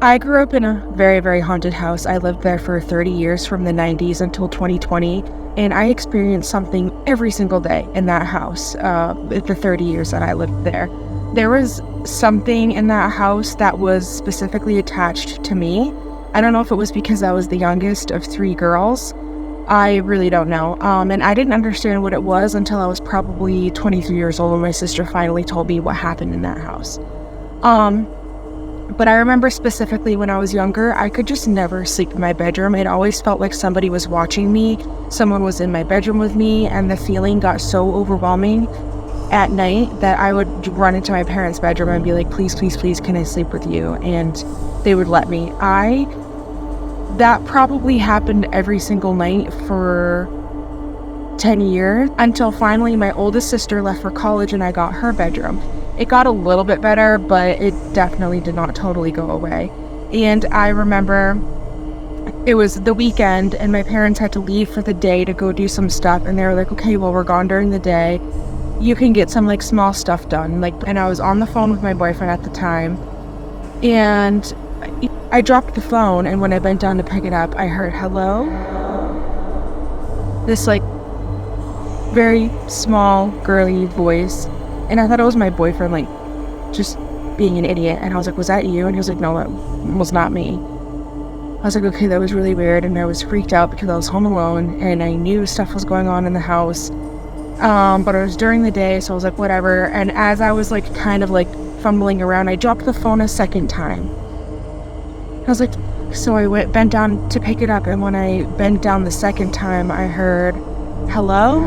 I grew up in a very, very haunted house. I lived there for 30 years from the 90s until 2020, and I experienced something every single day in that house, the 30 years that I lived there. There was something in that house that was specifically attached to me. I don't know if it was because I was the youngest of 3 girls. I really don't know. And I didn't understand what it was until I was probably 23 years old when my sister finally told me what happened in that house. But I remember specifically when I was younger, I could just never sleep in my bedroom. It always felt like somebody was watching me. Someone was in my bedroom with me, and the feeling got so overwhelming at night that I would run into my parents' bedroom and be like, please, please, please, can I sleep with you? And they would let me. That probably happened every single night for 10 years until finally my oldest sister left for college and I got her bedroom. It got a little bit better, but it definitely did not totally go away. And I remember it was the weekend and my parents had to leave for the day to go do some stuff. And they were like, okay, well, we're gone during the day. You can get some like small stuff done. And I was on the phone with my boyfriend at the time. And I dropped the phone. And when I bent down to pick it up, I heard, hello? This like very small, girly voice. And I thought it was my boyfriend, like, just being an idiot. And I was like, was that you? And he was like, no, that was not me. I was like, okay, that was really weird. And I was freaked out because I was home alone and I knew stuff was going on in the house. But it was during the day, so I was like, whatever. And as I was like kind of like fumbling around, I dropped the phone a second time. I was like, so I bent down to pick it up. And when I bent down the second time, I heard, hello?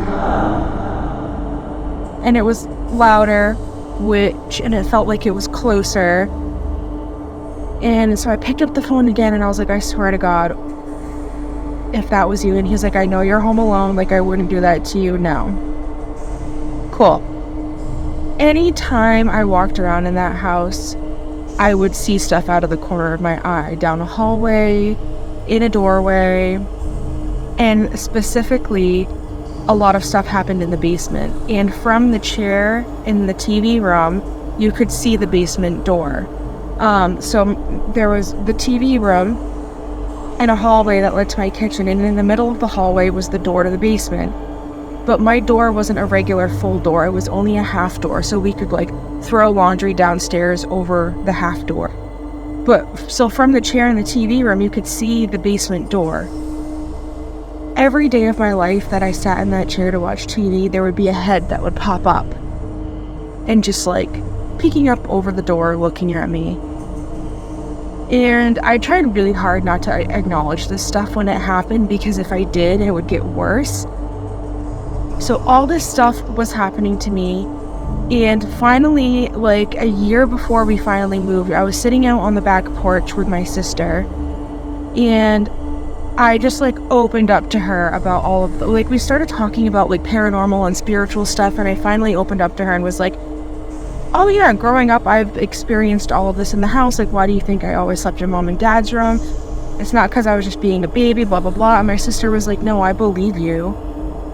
And it was louder, and it felt like it was closer. And so I picked up the phone again and I was like, I swear to God, if that was you. And he's like, I know you're home alone, like I wouldn't do that to you. No. Cool. Anytime I walked around in that house, I would see stuff out of the corner of my eye, down a hallway, in a doorway, and specifically a lot of stuff happened in the basement. And from the chair in the TV room, you could see the basement door. So there was the TV room and a hallway that led to my kitchen. And in the middle of the hallway was the door to the basement. But my door wasn't a regular full door. It was only a half door. So we could like throw laundry downstairs over the half door. But so from the chair in the TV room, you could see the basement door. Every day of my life that I sat in that chair to watch TV, there would be a head that would pop up and just like peeking up over the door, looking at me. And I tried really hard not to acknowledge this stuff when it happened, because if I did, it would get worse. So all this stuff was happening to me. And finally, like a year before we finally moved, I was sitting out on the back porch with my sister, and I just like opened up to her about all of we started talking about like paranormal and spiritual stuff. And I finally opened up to her and was like, oh yeah, growing up, I've experienced all of this in the house. Like, why do you think I always slept in mom and dad's room? It's not because I was just being a baby, blah, blah, blah. And my sister was like, no, I believe you.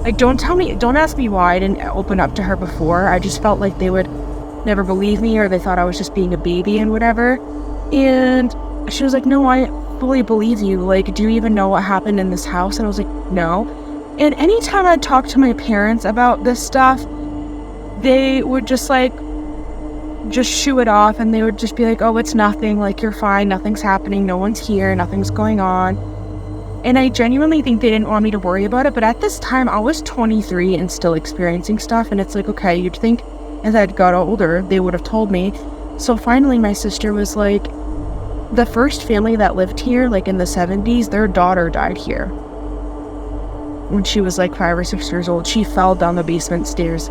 Like, don't ask me why I didn't open up to her before. I just felt like they would never believe me, or they thought I was just being a baby and whatever. And she was like, no, I fully believe you. Like, do you even know what happened in this house? And I was like, no. And anytime I talked to my parents about this stuff, they would just shoo it off, and they would just be like, oh, it's nothing, like, you're fine, nothing's happening, no one's here, nothing's going on. And I genuinely think they didn't want me to worry about it. But at this time, I was 23 and still experiencing stuff, and it's like, okay, you'd think as I'd got older, they would have told me. So finally, my sister was like, the first family that lived here, like in the 70s, their daughter died here. When she was like 5 or 6 years old, she fell down the basement stairs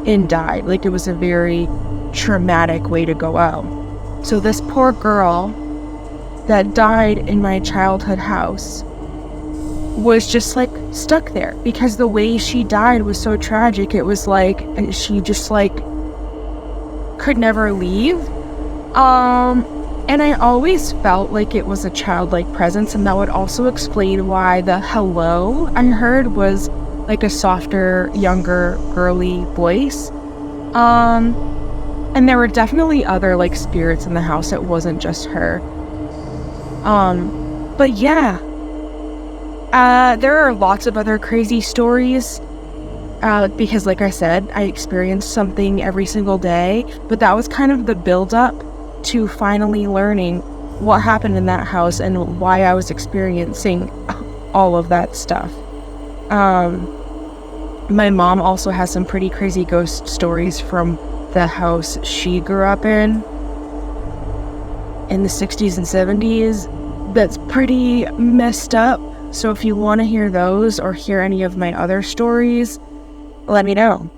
and died. Like, it was a very traumatic way to go out. So this poor girl that died in my childhood house was just like stuck there, because the way she died was so tragic. It was like, and she just like could never leave. And I always felt like it was a childlike presence, and that would also explain why the hello I heard was like a softer, younger, girly voice. And And there were definitely other like spirits in the house. It wasn't just her. But yeah, there are lots of other crazy stories. Because like I said, I experienced something every single day, but that was kind of the build up to finally learning what happened in that house and why I was experiencing all of that stuff. My mom also has some pretty crazy ghost stories from the house she grew up in the 60s and 70s. That's pretty messed up. So if you want to hear those or hear any of my other stories, let me know.